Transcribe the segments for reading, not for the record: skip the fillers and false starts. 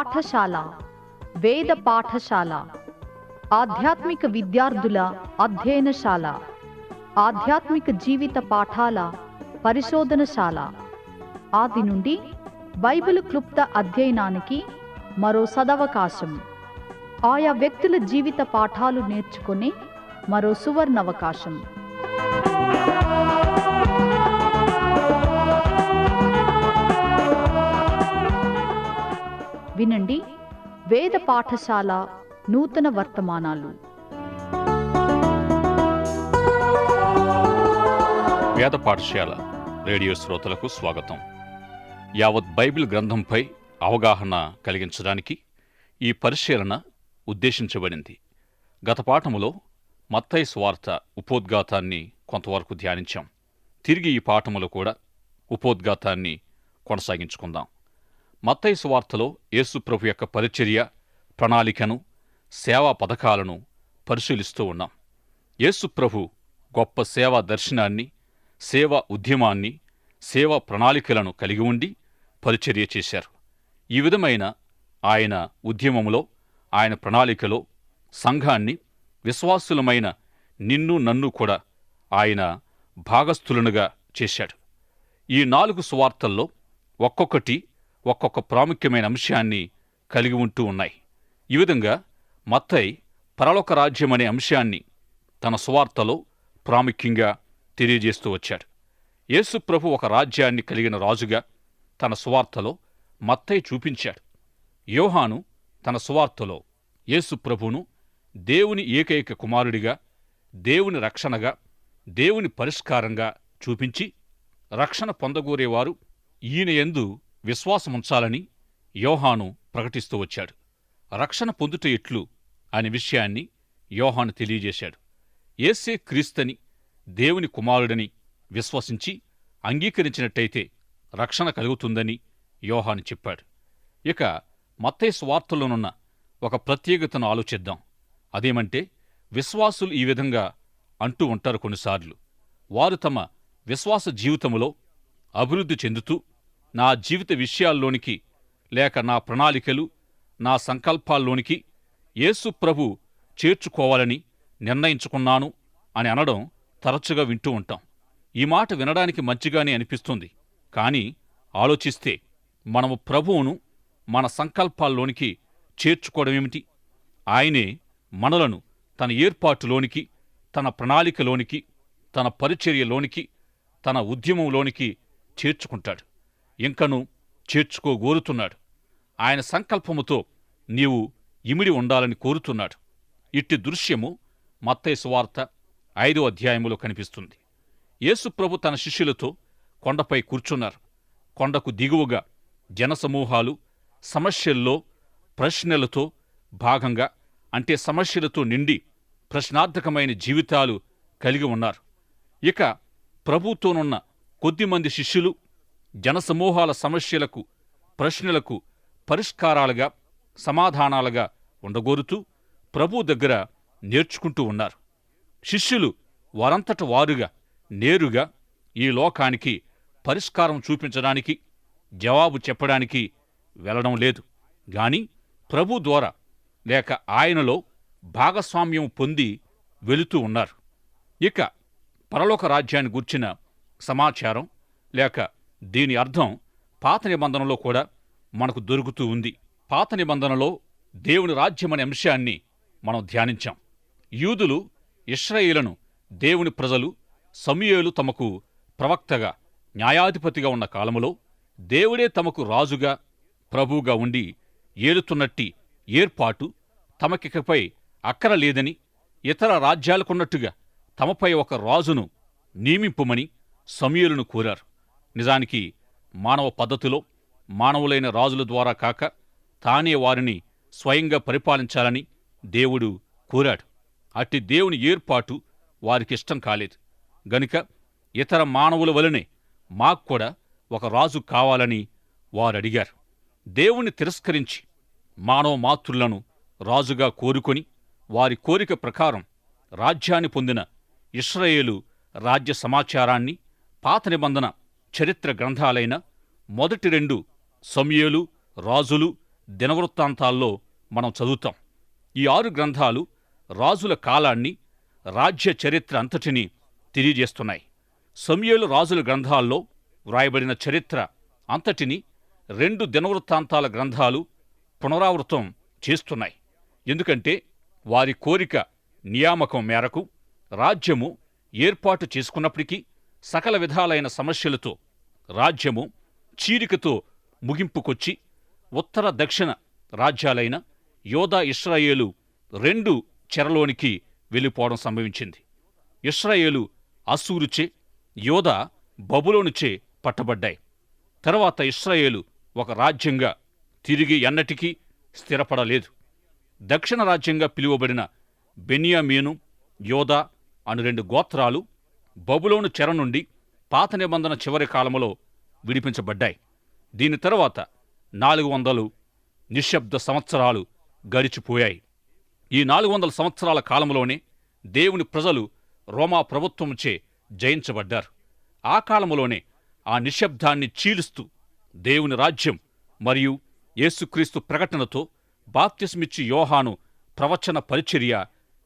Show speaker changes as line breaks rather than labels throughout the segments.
పాఠశాల, వేద పాఠశాల, ఆధ్యాత్మిక విద్యార్థుల అధ్యయనశాల, ఆధ్యాత్మిక జీవిత పాఠాల పరిశోధనశాల. ఆది నుండి బైబిల్ క్లుప్త అధ్యయనానికి మరో సదవకాశం. ఆయా వ్యక్తుల జీవిత పాఠాలు నేర్చుకునే మరో సువర్ణవకాశం. వినండి వేద పాఠశాల నూతన వర్తమానాలు.
వేద పాఠశాల రేడియో శ్రోతలకు స్వాగతం. యావత్ బైబిల్ గ్రంథంపై అవగాహన కలిగించడానికి ఈ పరిశీలన ఉద్దేశించబడింది. గత పాఠములో మత్తయి సువార్త ఉపోద్ఘాతాన్ని కొంతవరకు ధ్యానించాం. తిరిగి ఈ పాఠములో కూడా ఉపోద్ఘాతాన్ని కొనసాగించుకుందాం. మత్తయి సువార్తలో యేసు ప్రభు యొక్క పరిచర్య ప్రణాళికను, సేవా పథకాలను పరిశీలిస్తూ ఉన్నాం. యేసు ప్రభు గొప్ప సేవా దర్శనాన్ని, సేవా ఉద్యమాన్ని, సేవా ప్రణాళికలను కలిగి ఉండి పరిచర్య చేశారు. ఈ విధమైన ఆయన ఉద్యమములో, ఆయన ప్రణాళికలో సంఘాన్ని, విశ్వాసులమైన నిన్ను నన్ను కూడా ఆయన భాగస్థులనుగా చేశాడు. ఈ 4 సువార్తల్లో ఒక్కొక్కటి ఒక్కొక్క ప్రాముఖ్యమైన అంశాన్ని కలిగి ఉంటూ ఉన్నాయి. ఈ విధంగా మత్తయి పరలోక రాజ్యం అనే అంశాన్ని తన సువార్తలో ప్రాముఖ్యంగా తెలియజేస్తూ వచ్చాడు. యేసు ప్రభు ఒక రాజ్యాన్ని కలిగిన రాజుగా తన సువార్తలో మత్తయి చూపించాడు. యోహాను తన సువార్తలో యేసు ప్రభువును దేవుని ఏకైక కుమారుడిగా, దేవుని రక్షణగా, దేవుని పరిష్కారంగా చూపించి రక్షణ పొందగోరేవారు ఈయన యందు విశ్వాసముంచాలని యోహాను ప్రకటిస్తూ వచ్చాడు. రక్షణ పొందుట ఎట్లు అనే విషయాన్ని యోహాను తెలియజేశాడు. యేసే క్రీస్తని, దేవుని కుమారుడని విశ్వసించి అంగీకరించినట్టయితే రక్షణ కలుగుతుందని యోహాను చెప్పాడు. ఇక మత్తయి సువార్తలోనున్న ఒక ప్రత్యేకతను ఆలోచిద్దాం. అదేమంటే, విశ్వాసులు ఈ విధంగా అంటూ ఉంటారు కొన్నిసార్లు. వారు తమ విశ్వాస జీవితములో అభివృద్ధి చెందుతూ నా జీవిత విషయాల్లోనికి లేక నా ప్రణాళికలు, నా సంకల్పాల్లోనికి యేసు ప్రభు చేర్చుకోవాలని నిర్ణయించుకున్నాను అని అనడం తరచుగా వింటూ ఉంటాం. ఈ మాట వినడానికి మంచిగానే అనిపిస్తుంది. కానీ ఆలోచిస్తే మనము ప్రభువును మన సంకల్పాల్లోనికి చేర్చుకోవడమేమిటి? ఆయనే మనలను తన ఏర్పాటులోనికి, తన ప్రణాళికలోనికి, తన పరిచర్యలోనికి, తన ఉద్యమంలోనికి చేర్చుకుంటాడు. ఇంకనూ చేర్చుకోగోరుతున్నాడు. ఆయన సంకల్పముతో నీవు ఇమిడి ఉండాలని కోరుతున్నాడు. ఇట్టి దృశ్యము మత్తయి సువార్త 5వ అధ్యాయములో కనిపిస్తుంది. యేసు ప్రభు తన శిష్యులతో కొండపై కూర్చున్నారు. కొండకు దిగువగా జనసమూహాలు సమస్యల్లో, ప్రశ్నలతో భాగంగా, అంటే సమస్యలతో నిండి ప్రశ్నార్థకమైన జీవితాలు కలిగి ఉన్నారు. ఇక ప్రభుతోనున్న కొద్దిమంది శిష్యులు జనసమూహాల సమస్యలకు, ప్రశ్నలకు పరిష్కారాలుగా, సమాధానాలుగా ఉండగోరుతూ ప్రభు దగ్గర నేర్చుకుంటూ ఉన్నారు. శిష్యులు వారంతట వారుగా నేరుగా ఈ లోకానికి పరిష్కారం చూపించడానికి, జవాబు చెప్పడానికి వెళ్లడం లేదు. గాని ప్రభు ద్వారా లేక ఆయనలో భాగస్వామ్యం పొంది వెళుతూ ఉన్నారు. ఇక పరలోక రాజ్యాన్ని గూర్చిన సమాచారం లేక దీని అర్థం పాత నిబంధనలో కూడా మనకు దొరుకుతూ ఉంది. పాత నిబంధనలో దేవుని రాజ్యమనే అంశాన్ని మనం ధ్యానించాం. యూదులు ఇశ్రాయేలును దేవుని ప్రజలు, సమూయేలు తమకు ప్రవక్తగా, న్యాయాధిపతిగా ఉన్న కాలములో దేవుడే తమకు రాజుగా, ప్రభువుగా ఉండి ఏలుతున్నట్టి ఏర్పాటు తమకికపై అక్కర లేదని, ఇతర రాజ్యాలకున్నట్టుగా తమపై ఒక రాజును నియమింపుమని సమూయేలును కోరారు. నిజానికి మానవ పద్ధతిలో మానవులైన రాజుల ద్వారా కాక తానే వారిని స్వయంగా పరిపాలించాలని దేవుడు కోరాడు. అట్టి దేవుని ఏర్పాటు వారికిష్టం కాలేదు. గనుక ఇతర మానవుల వలనే మాక్కూడా ఒక రాజు కావాలని వారడిగారు. దేవుణ్ణి తిరస్కరించి మానవ మాతృలను రాజుగా కోరుకొని వారి కోరిక ప్రకారం రాజ్యాన్ని పొందిన ఇశ్రాయేలు రాజ్య సమాచారాన్ని పాత నిబంధన చరిత్ర గ్రంథాలైన మొదటి 2 సమూయేలు, రాజులు, దినవృత్తాంతాల్లో మనం చదువుతాం. ఈ 6 గ్రంథాలు రాజుల కాలాన్ని, రాజ్య చరిత్ర అంతటినీ తెలియజేస్తున్నాయి. సమూయేలు రాజుల గ్రంథాల్లో వ్రాయబడిన చరిత్ర అంతటినీ 2 దినవృత్తాంతాల గ్రంథాలు పునరావృతం చేస్తున్నాయి. ఎందుకంటే వారి కోరిక నియామకం మేరకు రాజ్యము ఏర్పాటు చేసుకున్నప్పటికీ సకల విధాలైన సమస్యలతో రాజ్యము చీలికతో ముగింపుకొచ్చి ఉత్తర దక్షిణ రాజ్యాలైన యోధా, ఇశ్రాయేలు 2 చెరలోనికి వెళ్ళిపోవడం సంభవించింది. ఇశ్రాయేలు అస్సూరుచే, యోధా బబులోనుచే పట్టబడ్డాయి. తర్వాత ఇశ్రాయేలు ఒక రాజ్యంగా తిరిగి ఎన్నటికీ స్థిరపడలేదు. దక్షిణ రాజ్యంగా పిలువబడిన బెన్యామీను, యోధా అను 2 గోత్రాలు బబులోను చెర నుండి పాత నిబంధన చివరి కాలంలో విడిపించబడ్డాయి. దీని తర్వాత 400 నిశ్శబ్ద సంవత్సరాలు గడిచిపోయాయి. ఈ 400 సంవత్సరాల కాలంలోనే దేవుని ప్రజలు రోమా ప్రభుత్వంచే జయించబడ్డారు. ఆ కాలంలోనే ఆ నిశ్శబ్దాన్ని చీలుస్తూ దేవుని రాజ్యం మరియు యేసుక్రీస్తు ప్రకటనతో బాప్తిస్మిచ్చి యోహాను ప్రవచన పరిచర్య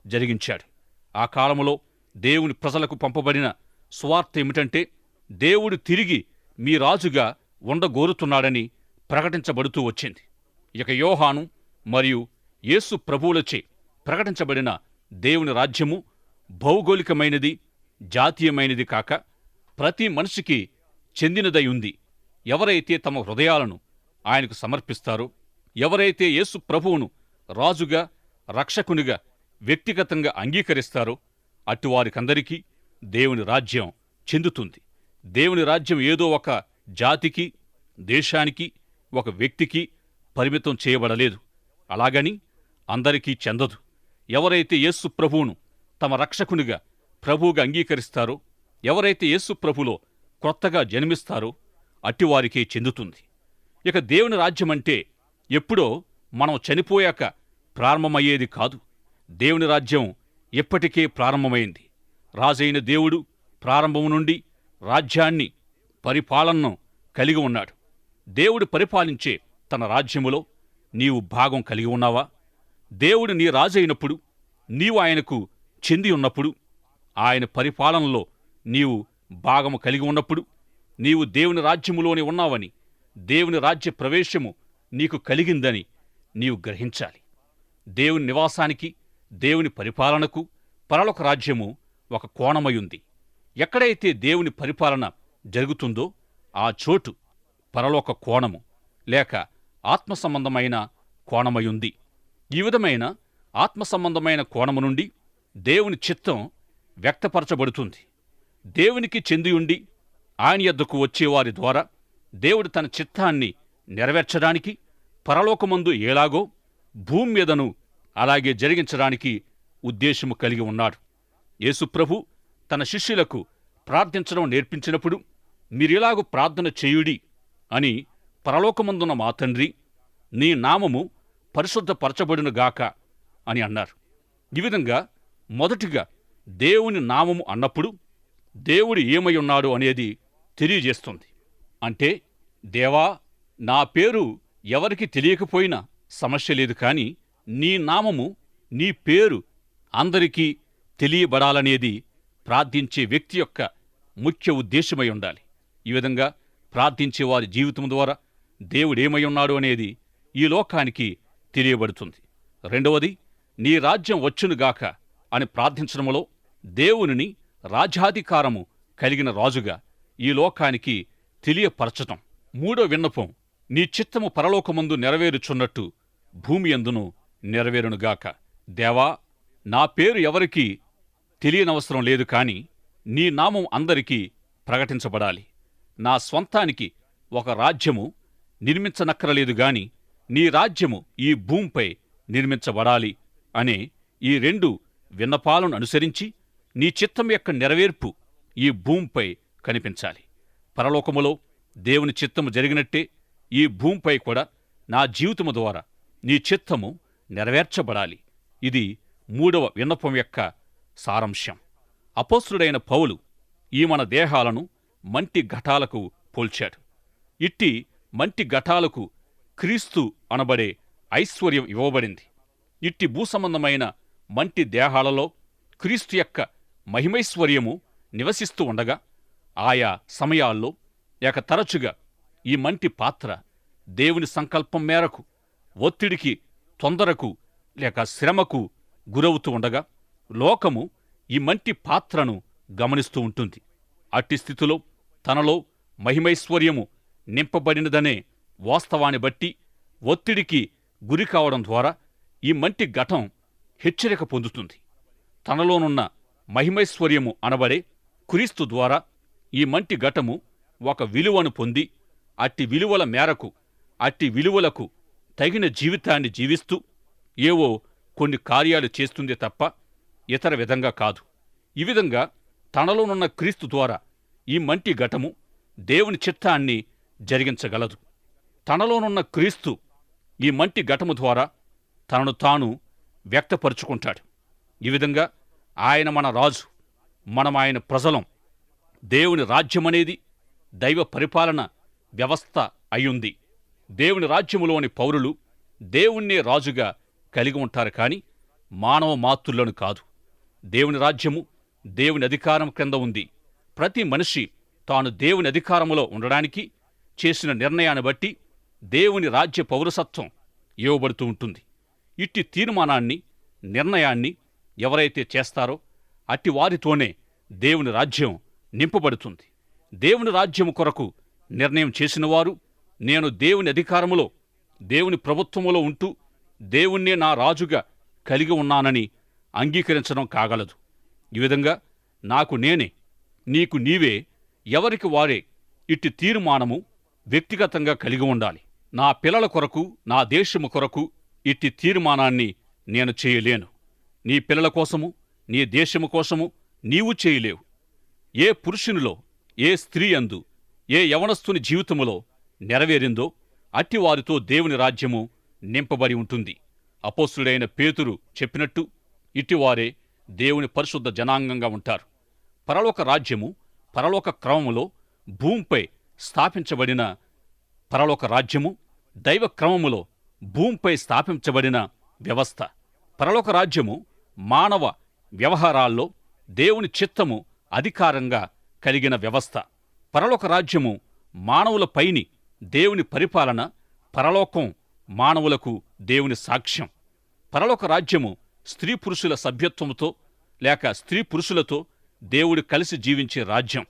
జరిగించాడు. ఆ కాలంలో దేవుని ప్రజలకు పంపబడిన సువార్త ఏమిటంటే, దేవుడు తిరిగి మీ రాజుగా ఉండగోరుతున్నాడని ప్రకటించబడుతూ వచ్చింది. ఇక యోహాను మరియు యేసు ప్రభువులచే ప్రకటించబడిన దేవుని రాజ్యము భౌగోళికమైనది, జాతీయమైనది కాక ప్రతి మనిషికి చెందినదై ఉంది. ఎవరైతే తమ హృదయాలను ఆయనకు సమర్పిస్తారో, ఎవరైతే యేసు ప్రభువును రాజుగా, రక్షకునిగా వ్యక్తిగతంగా అంగీకరిస్తారో అటువారికందరికీ దేవుని రాజ్యం చెందుతుంది. దేవుని రాజ్యం ఏదో ఒక జాతికి, దేశానికి, ఒక వ్యక్తికి పరిమితం చేయబడలేదు. అలాగని అందరికీ చెందదు. ఎవరైతే యేసు ప్రభువును తమ రక్షకునిగా, ప్రభువుగా అంగీకరిస్తారో, ఎవరైతే యేసు ప్రభులో కొత్తగా జన్మిస్తారో అట్టివారికే చెందుతుంది. ఇక దేవుని రాజ్యమంటే ఎప్పుడో మనం చనిపోయాక ప్రారంభమయ్యేది కాదు. దేవుని రాజ్యం ఎప్పటికే ప్రారంభమైంది. రాజైన దేవుడు ప్రారంభం నుండి రాజ్యాన్ని, పరిపాలనను కలిగి ఉన్నాడు. దేవుడు పరిపాలించే తన రాజ్యములో నీవు భాగం కలిగి ఉన్నావా? దేవుడు నీ రాజైనప్పుడు, నీవు ఆయనకు చెంది ఉన్నప్పుడు, ఆయన పరిపాలనలో నీవు భాగము కలిగి ఉన్నప్పుడు, నీవు దేవుని రాజ్యములోనే ఉన్నావని, దేవుని రాజ్య ప్రవేశము నీకు కలిగిందని నీవు గ్రహించాలి. దేవుని నివాసానికి, దేవుని పరిపాలనకు పరలోక రాజ్యము ఒక కోణమయుంది. ఎక్కడైతే దేవుని పరిపాలన జరుగుతుందో ఆ చోటు పరలోక కోణము లేక ఆత్మ సంబంధమైన కోణమయుంది. ఈ విధమైన ఆత్మ సంబంధమైన కోణము నుండి దేవుని చిత్తం వ్యక్తపరచబడుతుంది. దేవునికి చెందియుండి ఆయన యొద్దకు వచ్చేవారి ద్వారా దేవుడు తన చిత్తాన్ని నెరవేర్చడానికి పరలోకమందు ఎలాగో భూమి మీదను అలాగే జరిగించడానికి ఉద్దేశము కలిగి ఉన్నాడు. యేసుప్రభు తన శిష్యులకు ప్రార్థించడం నేర్పించినప్పుడు, మీరిలాగు ప్రార్థన చేయుడి అని, పరలోకమందున్న మా తండ్రి, నీ నామము పరిశుద్ధపరచబడునుగాక అని అన్నారు. ఈ విధంగా మొదటిగా దేవుని నామము అన్నప్పుడు దేవుడు ఏమై ఉన్నాడు అనేది తెలియజేస్తుంది. అంటే, దేవా, నా పేరు ఎవరికి తెలియకపోయినా సమస్య లేదు, కానీ నీ నామము, నీ పేరు అందరికీ తెలియబడాలనేది ప్రార్థించే వ్యక్తి యొక్క ముఖ్య ఉద్దేశమై ఉండాలి. ఈ విధంగా ప్రార్థించే వారి జీవితం ద్వారా దేవుడేమై ఉన్నాడు అనేది ఈ లోకానికి తెలియబడుతుంది. రెండవది, నీ రాజ్యం వచ్చునుగాక అని ప్రార్థించడంలో దేవునిని రాజ్యాధికారము కలిగిన రాజుగా ఈ లోకానికి తెలియపరచటం. మూడో విన్నపం, నీ చిత్తము పరలోకమందు నెరవేరుచున్నట్టు భూమి యందును నెరవేరునుగాక. దేవా, నా పేరు ఎవరికీ తెలియనవసరం లేదు, కాని నీ నామం అందరికీ ప్రకటించబడాలి. నా స్వంతానికి ఒక రాజ్యము నిర్మించనక్కరలేదు గాని నీ రాజ్యము ఈ భూమిపై నిర్మించబడాలి అనే ఈ 2 విన్నపాలను అనుసరించి నీ చిత్తం యొక్క నెరవేర్పు ఈ భూమిపై కనిపించాలి. పరలోకములో దేవుని చిత్తము జరిగినట్టే ఈ భూమిపై కూడా నా జీవితము ద్వారా నీ చిత్తము నెరవేర్చబడాలి. ఇది 3వ విన్నపం యొక్క సారాంశం. అపోస్తలుడైన పౌలు ఈ మన దేహాలను మంటి ఘటాలకు పోల్చాడు. ఇట్టి మంటి ఘటాలకు క్రీస్తు అనబడే ఐశ్వర్యం ఇవ్వబడింది. ఇట్టి భూసంబంధమైన మంటి దేహాలలో క్రీస్తు యొక్క మహిమైశ్వర్యము నివసిస్తూ ఉండగా ఆయా సమయాల్లో తరచుగా ఈ మంటి పాత్ర దేవుని సంకల్పం మేరకు ఒత్తిడికి, తొందరకు లేక శ్రమకు గురవుతూ ఉండగా లోకము ఈ మంటి పాత్రను గమనిస్తూ ఉంటుంది. అట్టి స్థితిలో తనలో మహిమైశ్వర్యము నింపబడినదనే వాస్తవాన్ని బట్టి ఒత్తిడికి గురి కావడం ద్వారా ఈ మంటి ఘటం హెచ్చరిక పొందుతుంది. తనలోనున్న మహిమైశ్వర్యము అనబడే క్రీస్తు ద్వారా ఈ మంటి ఘటము ఒక విలువను పొంది అట్టి విలువల మేరకు, అట్టి విలువలకు తగిన జీవితాన్ని జీవిస్తూ ఏవో కొన్ని కార్యాలు చేస్తుందే తప్ప ఇతర విధంగా కాదు. ఈ విధంగా తనలోనున్న క్రీస్తు ద్వారా ఈ మంటి ఘటము దేవుని చిత్తాన్ని జరిగించగలదు. తనలోనున్న క్రీస్తు ఈ మంటి ఘటము ద్వారా తనను తాను వ్యక్తపరుచుకుంటాడు. ఈ విధంగా ఆయన మన రాజు, మనం ఆయన ప్రజలం. దేవుని రాజ్యమనేది దైవ పరిపాలన వ్యవస్థ అయ్యుంది. దేవుని రాజ్యములోని పౌరులు దేవుణ్ణే రాజుగా కలిగి ఉంటారు, కాని మానవ మాతృలను కాదు. దేవుని రాజ్యము దేవుని అధికారం క్రింద ఉంది. ప్రతి మనిషి తాను దేవుని అధికారములో ఉండడానికి చేసిన నిర్ణయాన్ని బట్టి దేవుని రాజ్య పౌరసత్వం ఇవ్వబడుతూ ఉంటుంది. ఇట్టి తీర్మానాన్ని, నిర్ణయాన్ని ఎవరైతే చేస్తారో అట్టి వారితోనే దేవుని రాజ్యం నింపబడుతుంది. దేవుని రాజ్యము కొరకు నిర్ణయం చేసినవారు నేను దేవుని అధికారములో, దేవుని ప్రభుత్వములో ఉంటూ దేవుణ్ణే నా రాజుగా కలిగి ఉన్నానని అంగీకరించడం కాగలదు. ఈ విధంగా నాకు నేనే, నీకు నీవే, ఎవరికి వారే ఇట్టి తీర్మానము వ్యక్తిగతంగా కలిగి ఉండాలి. నా పిల్లల కొరకు, నా దేశము కొరకు ఇట్టి తీర్మానాన్ని నేను చేయలేను. నీ పిల్లల కోసము, నీ దేశము కోసము నీవు చేయలేవు. ఏ పురుషునిలో, ఏ స్త్రీ యందు, ఏ యవనస్తుని జీవితములో నెరవేరిందో అట్టివారితో దేవుని రాజ్యము నింపబడి ఉంటుంది. అపోస్తుడైన పేతురు చెప్పినట్టు ఇట్టివారే దేవుని పరిశుద్ధ జనాంగంగా ఉంటారు. పరలోక రాజ్యము పరలోక క్రమములో భూమిపై స్థాపించబడిన పరలోక రాజ్యము దైవ క్రమములో భూమిపై స్థాపించబడిన వ్యవస్థ. పరలోక రాజ్యము మానవ వ్యవహారాల్లో దేవుని చిత్తము అధికారంగా కలిగిన వ్యవస్థ. పరలోక రాజ్యము మానవులపైని దేవుని పరిపాలన, పరలోకం మానవులకు దేవుని సాక్ష్యం. పరలోక రాజ్యము స్త్రీ పురుషుల సభ్యత్వముతో లేక స్త్రీ పురుషులతో దేవుడు కలిసి జీవించే రాజ్యం.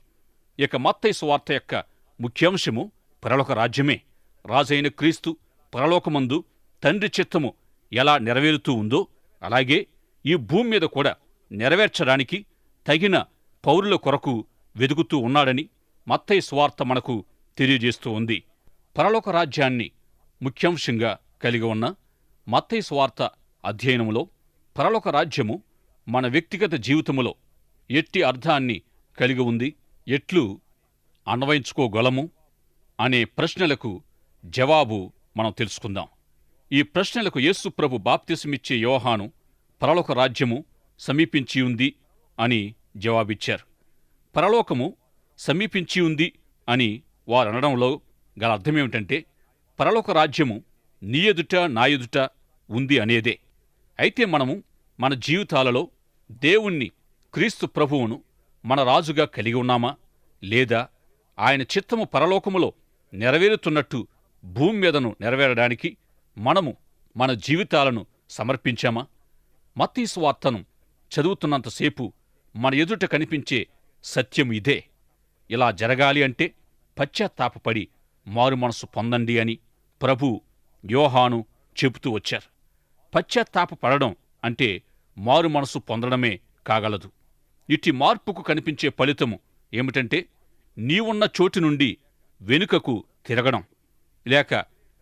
ఇక మత్తయి సువార్త యొక్క ముఖ్యాంశము పరలోక రాజ్యమే. రాజైన క్రీస్తు పరలోకమందు తండ్రి చిత్తము ఎలా నెరవేరుతూ ఉందో అలాగే ఈ భూమి మీద కూడా నెరవేర్చడానికి తగిన పౌరుల కొరకు వెదుకుతూ ఉన్నాడని మత్తయి సువార్త మనకు తెలియజేస్తూ ఉంది. పరలోక రాజ్యాన్ని ముఖ్యాంశంగా కలిగి ఉన్న మత్తయి సువార్త అధ్యయనములో పరలోక రాజ్యము మన వ్యక్తిగత జీవితములో ఎట్టి అర్థాన్ని కలిగి ఉంది, ఎట్లు అన్వయించుకోగలము అనే ప్రశ్నలకు జవాబు మనం తెలుసుకుందాం. ఈ ప్రశ్నలకు యేసు ప్రభు బాప్తిసమిచ్చే యోహాను పరలోక రాజ్యము సమీపించి ఉంది అని జవాబిచ్చారు. పరలోకము సమీపించి ఉంది అని వారనడంలో గల అర్థమేమిటంటే పరలోక రాజ్యము నీ ఎదుట నా ఎదుట ఉంది అనేదే. అయితే మనము మన జీవితాలలో దేవుణ్ణి, క్రీస్తు ప్రభువును మన రాజుగా కలిగి ఉన్నామా, లేదా ఆయన చిత్తము పరలోకములో నెరవేరుతున్నట్టు భూమి మీదను నెరవేరడానికి మనము మన జీవితాలను సమర్పించామా? మత్తయి సువార్తను చదువుతున్నంతసేపు మన ఎదుట కనిపించే సత్యం ఇదే. ఇలా జరగాలి అంటే పశ్చాత్తాపపడి మారు మనసు పొందండి అని ప్రభు యోహాను చెబుతూ వచ్చారు. పశ్చాత్తాపపడడం అంటే మారు మనసు పొందడమే కాగలదు. ఇట్టి మార్పుకు కనిపించే ఫలితము ఏమిటంటే నీవున్న చోటు నుండి వెనుకకు తిరగడం, లేక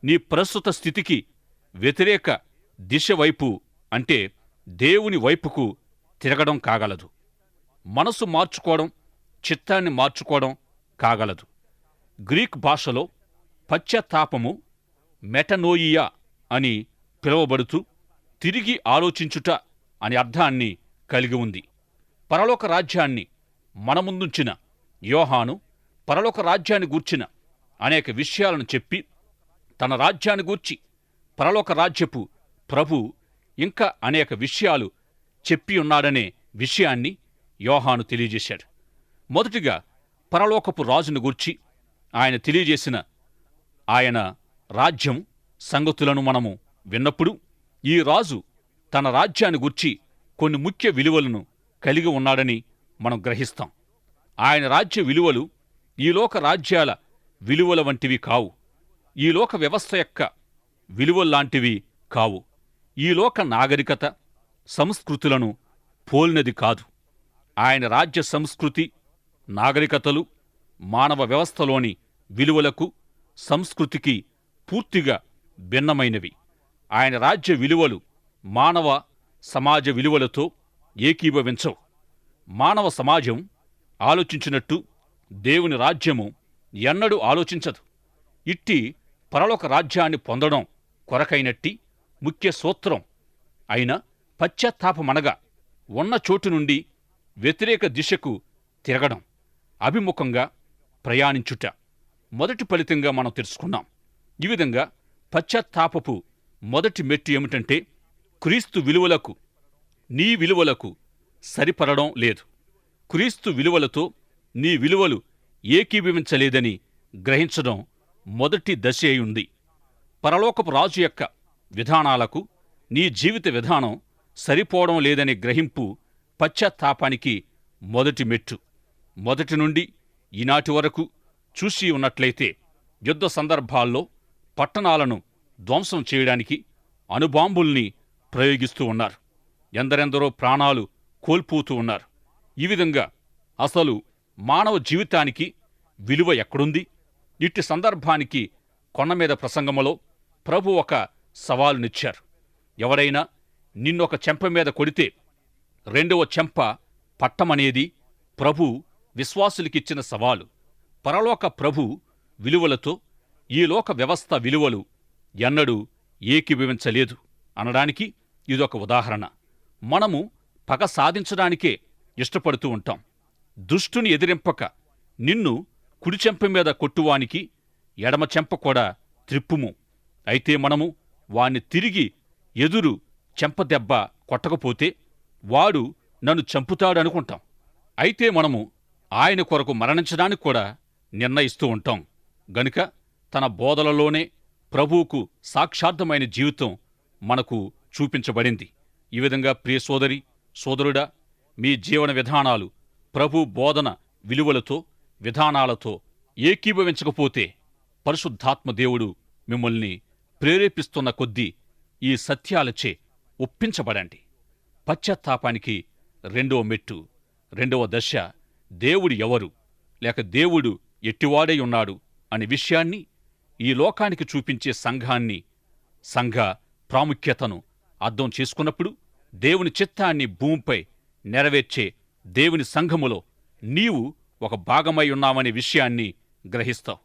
నీ ప్రస్తుత స్థితికి వ్యతిరేక దిశ వైపు అంటే దేవుని వైపుకు తిరగడం కాగలదు. మనసు మార్చుకోవడం, చిత్తాన్ని మార్చుకోవడం కాగలదు. గ్రీక్ భాషలో పశ్చాత్తాపము మెటనోయియా అని పిలువబడుతూ తిరిగి ఆలోచించుట అనే అర్థాన్ని కలిగి ఉంది. పరలోక రాజ్యాన్ని మన ముందుంచిన యోహాను పరలోక రాజ్యాన్ని గూర్చిన అనేక విషయాలను చెప్పి తన రాజ్యాన్ని గూర్చి, పరలోక రాజ్యపు ప్రభు ఇంకా అనేక విషయాలు చెప్పి ఉన్నాడనే విషయాన్ని యోహాను తెలియజేశాడు. మొదటిగా పరలోకపు రాజును గూర్చి ఆయన తెలియజేసిన ఆయన రాజ్యం సంగతులను మనము విన్నప్పుడు, ఈ రాజు తన రాజ్యాన్ని గూర్చి కొన్ని ముఖ్య విలువలను కలిగి ఉన్నాడని మనం గ్రహిస్తాం. ఆయన రాజ్య విలువలు ఈ లోక రాజ్యాల విలువల వంటివి కావు. ఈ లోక వ్యవస్థ యొక్క విలువల్లాంటివి కావు. ఈ లోక నాగరికత సంస్కృతులను పోలినది కాదు. ఆయన రాజ్య సంస్కృతి, నాగరికతలు మానవ వ్యవస్థలోని విలువలకు, సంస్కృతికి పూర్తిగా భిన్నమైనవి. ఆయన రాజ్య విలువలు మానవ సమాజ విలువలతో ఏకీభవించవు. మానవ సమాజం ఆలోచించినట్టు దేవుని రాజ్యము ఎన్నడూ ఆలోచించదు. ఇట్టి పరలోక రాజ్యాన్ని పొందడం కొరకైనట్టి ముఖ్య సూత్రం అయిన పశ్చాత్తాపమనగా ఉన్న చోటు నుండి వ్యతిరేక దిశకు తిరగడం, అభిముఖంగా ప్రయాణించుట మొదటి ఫలితంగా మనం తెలుసుకున్నాం. ఈ విధంగా పశ్చాత్తాపపు మొదటి మెట్టు ఏమిటంటే, క్రీస్తు విలువలకు నీ విలువలకు సరిపడడం లేదు. క్రీస్తు విలువలతో నీ విలువలు ఏకీభవించలేదని గ్రహించడం మొదటి దశ అయి. పరలోకపు రాజు యొక్క విధానాలకు నీ జీవిత విధానం సరిపోవడం లేదనే గ్రహింపు పశ్చాత్తాపానికి మొదటి మెట్టు. మొదటి నుండి ఈనాటి వరకు చూసి ఉన్నట్లయితే, యుద్ధ సందర్భాల్లో పట్టణాలను ధ్వంసం చేయడానికి అణుబాంబుల్ని ప్రయోగిస్తూ ఉన్నారు. ఎందరెందరో ప్రాణాలు కోల్పోతూ ఉన్నారు. ఈ విధంగా అసలు మానవ జీవితానికి విలువ ఎక్కడుంది? ఇట్టి సందర్భానికి కొండమీద ప్రసంగములో ప్రభు ఒక సవాలునిచ్చారు. ఎవరైనా నిన్నొక చెంప మీద కొడితే రెండవ చెంప పట్టమనేది ప్రభు విశ్వాసులకిచ్చిన సవాలు. పరలోక ప్రభు విలువలతో ఈ లోక వ్యవస్థ విలువలు ఎన్నడూ ఏకీభవించలేదు అనడానికి ఇదొక ఉదాహరణ. మనము పగ సాధించడానికే ఇష్టపడుతూ ఉంటాం. దుష్టుని ఎదిరింపక నిన్ను కుడి చెంప మీద కొట్టువానికి ఎడమ చెంప కూడా త్రిప్పుము. అయితే మనము వాణ్ణి తిరిగి ఎదురు చెంపదెబ్బ కొట్టకపోతే వాడు నన్ను చంపుతాడనుకుంటాం. అయితే మనము ఆయన కొరకు మరణించడానికి కూడా నిర్ణయిస్తూ ఉంటాం. గనుక తన బోధలలోనే ప్రభువుకు సాక్షార్థమైన జీవితం మనకు చూపించబడింది. ఈ విధంగా ప్రియ సోదరి, సోదరుడా, మీ జీవన విధానాలు ప్రభు బోధన విలువలతో, విధానాలతో ఏకీభవించకపోతే పరిశుద్ధాత్మ దేవుడు మిమ్మల్ని ప్రేరేపిస్తున్న కొద్దీ ఈ సత్యాలచే ఒప్పించబడండి. పశ్చాత్తాపానికి రెండవ మెట్టు, రెండవ దశ దేవుడు ఎవరు, లేక దేవుడు ఎట్టివాడై ఉన్నాడు అనే విషయాన్ని ఈ లోకానికి చూపించే సంఘ ప్రాముఖ్యతను అర్థం చేసుకున్నప్పుడు దేవుని చిత్తాన్ని భూమిపై నెరవేర్చే దేవుని సంఘములో నీవు ఒక భాగమై ఉన్నావనే విషయాన్ని గ్రహిస్తావు.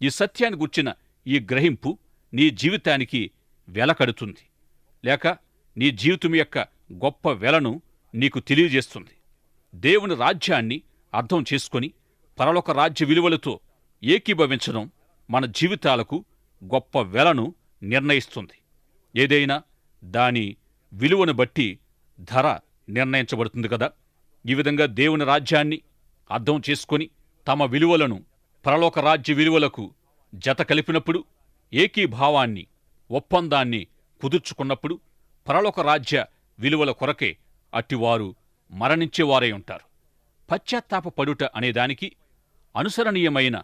ఈ సత్యాన్ని గుర్చిన ఈ గ్రహింపు నీ జీవితానికి వెలకడుతుంది, లేక నీ జీవితం యొక్క గొప్ప వెలను నీకు తెలియజేస్తుంది. దేవుని రాజ్యాన్ని అర్థం చేసుకొని పరలోక రాజ్య విలువలతో ఏకీభవించడం మన జీవితాలకు గొప్ప వెలను నిర్ణయిస్తుంది. ఏదైనా దాని విలువను బట్టి ధర నిర్ణయించబడుతుంది కదా. ఈ విధంగా దేవుని రాజ్యాన్ని అర్థం చేసుకొని తమ విలువలను పరలోక రాజ్య విలువలకు జత కలిపినప్పుడు, ఏకీభావాన్ని, ఒప్పందాన్ని కుదుర్చుకున్నప్పుడు పరలోక రాజ్య విలువల కొరకే అట్టివారు మరణించేవారై ఉంటారు. పశ్చాత్తాపపడుట అనేదానికి అనుసరణీయమైన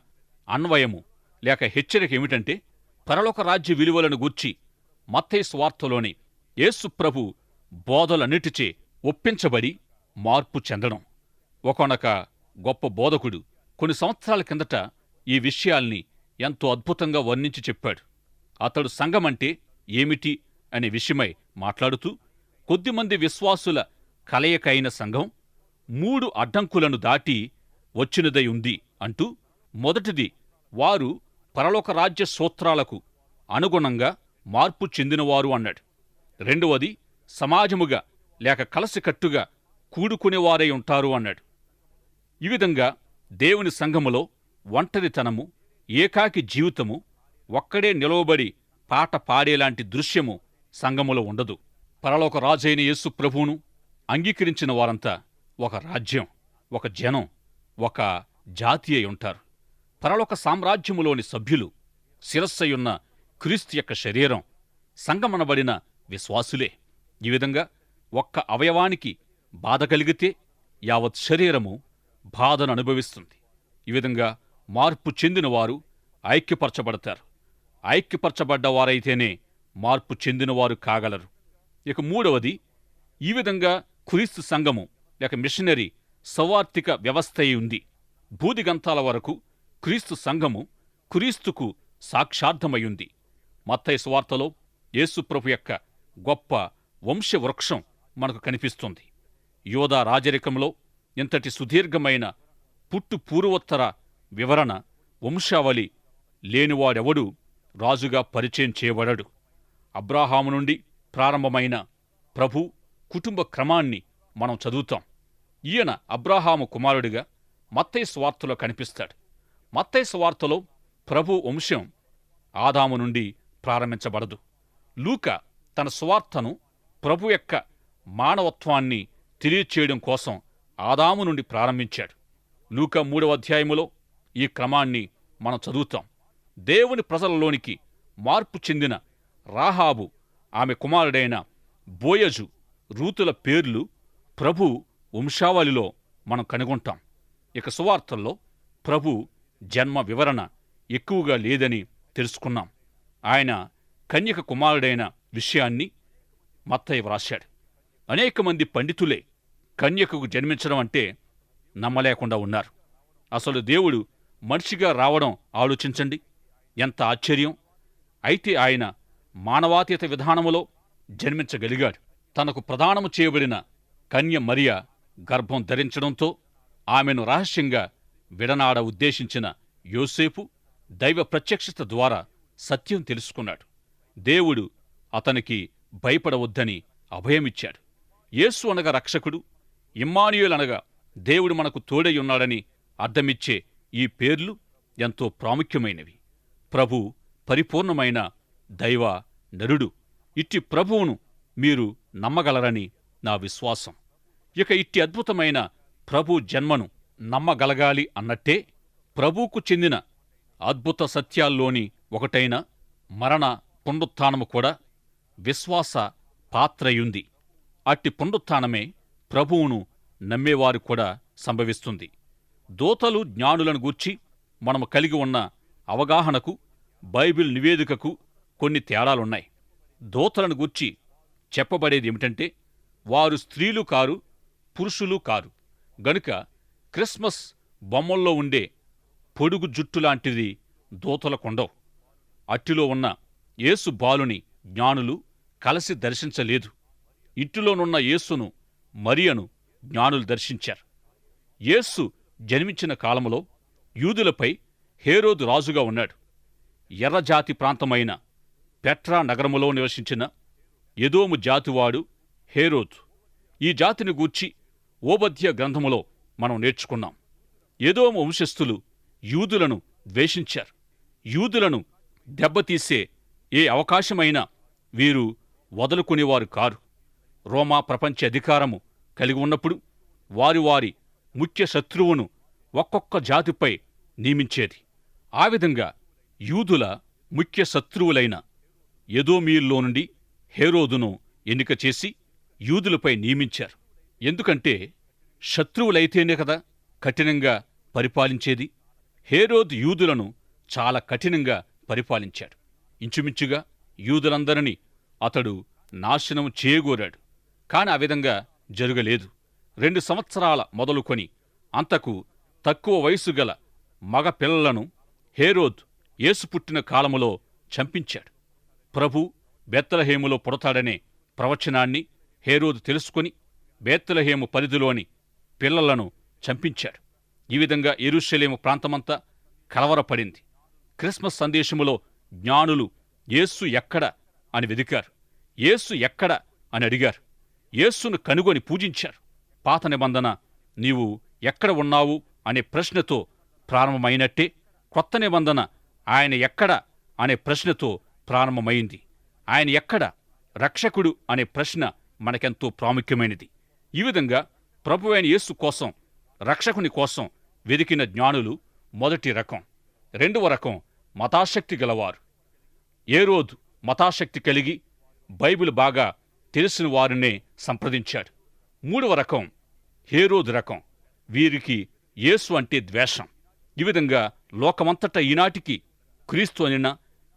అన్వయము లేక హెచ్చరిక ఏమిటంటే, పరలోక రాజ్య విలువలను గూర్చి మత్తయి సువార్తలోని యేసు ప్రభు బోధలన్నిటిచే ఒప్పించబడి మార్పు చెందడం. ఒకనొక గొప్ప బోధకుడు కొన్ని సంవత్సరాల కిందట ఈ విషయాల్ని ఎంతో అద్భుతంగా వర్ణించి చెప్పాడు. అతడు సంఘమంటే ఏమిటి అనే విషయమై మాట్లాడుతూ, కొద్దిమంది విశ్వాసుల కలయికైన సంఘం 3 అడ్డంకులను దాటి వచ్చినదై ఉంది అంటూ, మొదటిది వారు పరలోక రాజ్య సూత్రాలకు అనుగుణంగా మార్పు చెందినవారు అన్నాడు. రెండవది సమాజముగా లేక కలసికట్టుగా కూడుకునేవారై ఉంటారు అన్నాడు. ఈ విధంగా దేవుని సంఘములో ఒంటరితనము, ఏకాకి జీవితము ఒక్కడే నిలవబడి పాట పాడేలాంటి దృశ్యము సంఘములో ఉండదు. పరలోక రాజైన యేసు ప్రభువును అంగీకరించిన వారంతా ఒక రాజ్యం, ఒక జనం, ఒక జాతి అయి ఉంటారు. పరలోక సామ్రాజ్యములోని సభ్యులు శిరస్సయున్న క్రీస్తు యొక్క శరీరం, సంగమనబడిన విశ్వాసులే. ఈ విధంగా ఒక్క అవయవానికి బాధ కలిగితే యావత్ శరీరము బాధను అనుభవిస్తుంది. ఈ విధంగా మార్పు చెందినవారు ఐక్యపరచబడతారు. ఐక్యపరచబడ్డవారైతేనే మార్పు చెందినవారు కాగలరు. ఇక మూడవది, ఈ విధంగా క్రీస్తు సంఘము లేక మిషనరీ సౌవార్తిక వ్యవస్థ ఉంది. భూదిగంతాల వరకు క్రీస్తు సంఘము క్రీస్తుకు సాక్షార్థమయ్యుంది. మత్తయి సువార్తలో యేసుప్రభు యొక్క గొప్ప వంశవృక్షం మనకు కనిపిస్తుంది. యోధా రాజరికంలో ఇంతటి సుదీర్ఘమైన పుట్టు పూర్వోత్తర వివరణ, వంశావళి లేనివాడెవడూ రాజుగా పరిచయం చేయబడడు. అబ్రాహాము నుండి ప్రారంభమైన ప్రభు కుటుంబ క్రమాన్ని మనం చదువుతాం. ఈయన అబ్రాహాము కుమారుడిగా మత్తయి సువార్తలో కనిపిస్తాడు. మత్తయి సువార్తలో ప్రభు వంశం ఆదాము నుండి ప్రారంభించబడదు. లూకా తన సువార్తను ప్రభు యొక్క మానవత్వాన్ని తెలియచేయడం కోసం ఆదాము నుండి ప్రారంభించాడు. లూకా 3వ అధ్యాయములో ఈ క్రమాన్ని మనం చదువుతాం. దేవుని ప్రజలలోనికి మార్పు చెందిన రాహాబు, ఆమె కుమారుడైన బోయజు, రూతుల పేర్లు ప్రభు వంశావళిలో మనం కనుగొంటాం. ఇక సువార్తల్లో ప్రభు జన్మ వివరణ ఎక్కువగా లేదని తెలుసుకున్నాం. ఆయన కన్యక కుమారుడైన విషయాన్ని మత్తయి వ్రాశాడు. అనేక మంది పండితులే కన్యకకు జన్మించడం అంటే నమ్మలేకుండా ఉన్నారు. అసలు దేవుడు మనిషిగా రావడం ఆలోచించండి, ఎంత ఆశ్చర్యం! అయితే ఆయన మానవాతీత విధానములో జన్మించగలిగాడు. తనకు ప్రదానము చేయబడిన కన్య మరియ గర్భం ధరించడంతో ఆమెను రహస్యంగా విడనాడ ఉద్దేశించిన యోసేపు దైవ ప్రత్యక్షత ద్వారా సత్యం తెలుసుకున్నాడు. దేవుడు అతనికి భయపడవద్దని అభయమిచ్చాడు. యేసు అనగా రక్షకుడు, ఇమ్మానుయేలు అనగా దేవుడు మనకు తోడై అర్థమిచ్చే ఈ పేర్లు ఎంతో ప్రాముఖ్యమైనవి. ప్రభు పరిపూర్ణమైన దైవ నరుడు. ఇట్టి ప్రభువును మీరు నమ్మగలరని నా విశ్వాసం. ఇక ఇట్టి అద్భుతమైన ప్రభు జన్మను నమ్మగలగాలి అన్నట్టే ప్రభువుకు చెందిన అద్భుత సత్యాల్లోని ఒకటైన మరణ పునరుత్థానము కూడా విశ్వాస పాత్రయుంది. అట్టి పునరుత్థానమే ప్రభువును నమ్మేవారు కూడా సంభవిస్తుంది. దూతలు జ్ఞానులను గూర్చి మనము కలిగి ఉన్న అవగాహనకు, బైబిల్ నివేదికకు కొన్ని తేడాలున్నాయి. దూతలను గూర్చి చెప్పబడేదేమిటంటే వారు స్త్రీలు కారు, పురుషులు కారు. గనుక క్రిస్మస్ బొమ్మల్లో ఉండే పొడుగు జుట్టులాంటిది దూతలకుండవు. అట్టిలో ఉన్న యేసు బాలుని జ్ఞానులు కలసి దర్శించలేదు. ఇంటిలోనున్న యేసును, మరియను జ్ఞానులు దర్శించారు. యేసు జన్మించిన కాలములో యూదులపై హేరోదు రాజుగా ఉన్నాడు. ఎర్రజాతి ప్రాంతమైన పెట్రా నగరములో నివసించిన ఎదోము జాతివాడు హేరోదు. ఈ జాతిని గూర్చి ఓబద్య గ్రంథములో మనం నేర్చుకున్నాం. ఎదోము వంశస్థులు యూదులను ద్వేషించారు. యూదులను దెబ్బతీసే ఏ అవకాశమైనా వీరు వదులుకునేవారు కారు. రోమా ప్రపంచ అధికారము కలిగి ఉన్నప్పుడు వారి వారి ముఖ్య శత్రువును ఒక్కొక్క జాతిపై నియమించేది. ఆ విధంగా యూదుల ముఖ్య శత్రువులైన ఎదోమీయుల్లో నుండి హేరోదును ఎన్నిక చేసి యూదులపై నియమించారు. ఎందుకంటే శత్రువులైతేనే కదా కఠినంగా పరిపాలించేది. హేరోదు యూదులను చాలా కఠినంగా పరిపాలించాడు. ఇంచుమించుగా యూదులందరినీ అతడు నాశనం చేయగోరాడు. కాని ఆ విధంగా జరగలేదు. 2 సంవత్సరాల మొదలుకొని అంతకు తక్కువ వయసు గల మగ పిల్లలను హేరోదు యేసు పుట్టిన కాలములో చంపించాడు. ప్రభు బేత్లెహేములో పుడతాడనే ప్రవచనాన్ని హేరోదు తెలుసుకొని బేత్లెహేము పరిధిలోని పిల్లలను చంపించాడు. ఈ విధంగా యెరూషలేము ప్రాంతమంతా కలవరపడింది. క్రిస్మస్ సందేశములో జ్ఞానులు యేసు ఎక్కడ అని వెదికారు. యేసు ఎక్కడ అని అడిగారు. యేసును కనుగొని పూజించారు. పాత నిబంధన నీవు ఎక్కడ ఉన్నావు అనే ప్రశ్నతో ప్రారంభమైనట్టే క్రొత్త నిబంధన ఆయన ఎక్కడ అనే ప్రశ్నతో ప్రారంభమైంది. ఆయన ఎక్కడ? రక్షకుడు అనే ప్రశ్న మనకెంతో ప్రాముఖ్యమైనది. ఈ విధంగా ప్రభువైన యేసు కోసం, రక్షకుని కోసం వెదికిన జ్ఞానులు మొదటి రకం. రెండవ రకం మతాశక్తి గలవారు. ఏరోదు మతాశక్తి కలిగి బైబిల్ బాగా తెలిసిన వారినే సంప్రదించాడు. మూడవ రకం హేరోదు రకం. వీరికి యేసు అంటే ద్వేషం. ఈ విధంగా లోకమంతటా ఈనాటికి క్రీస్తు అనినా,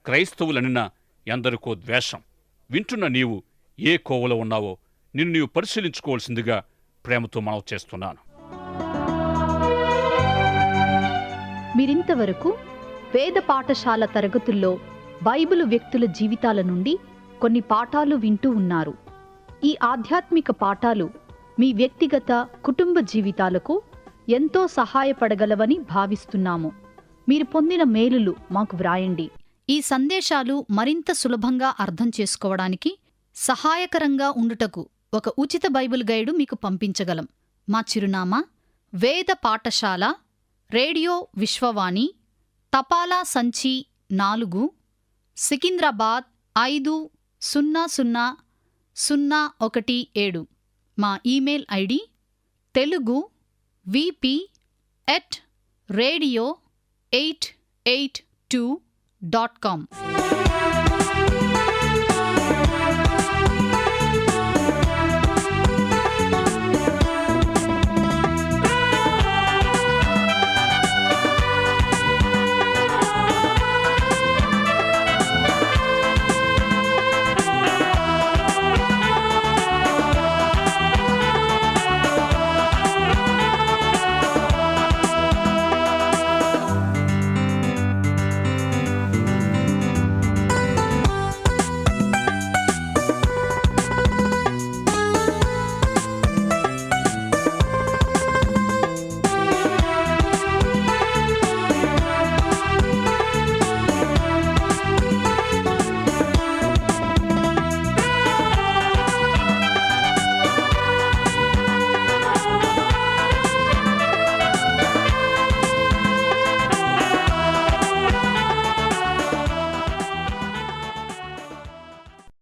క్రైస్తవులనినా ఎందరికో ద్వేషం. వింటున్న నీవు ఏ కోవలో ఉన్నావో నిన్ను నీవు పరిశీలించుకోవాల్సిందిగా ప్రేమతో మనవి చేస్తున్నాను.
మీరింతవరకు వేద పాఠశాల తరగతుల్లో బైబిలు వ్యక్తుల జీవితాల నుండి కొన్ని పాఠాలు వింటూ ఉన్నారు. ఈ ఆధ్యాత్మిక పాఠాలు మీ వ్యక్తిగత, కుటుంబ జీవితాలకు ఎంతో సహాయపడగలవని భావిస్తున్నాము. మీరు పొందిన మేలులు మాకు వ్రాయండి. ఈ సందేశాలు మరింత సులభంగా అర్థం చేసుకోవడానికి సహాయకరంగా ఉండుటకు ఒక ఉచిత బైబిల్ గైడు మీకు పంపించగలం. మా చిరునామా: వేద పాఠశాల, రేడియో విశ్వవాణి, తపాలా సంచి 4, సికింద్రాబాద్ 500017. మా ఈమెయిల్ ఐడి telugu@radio882.com.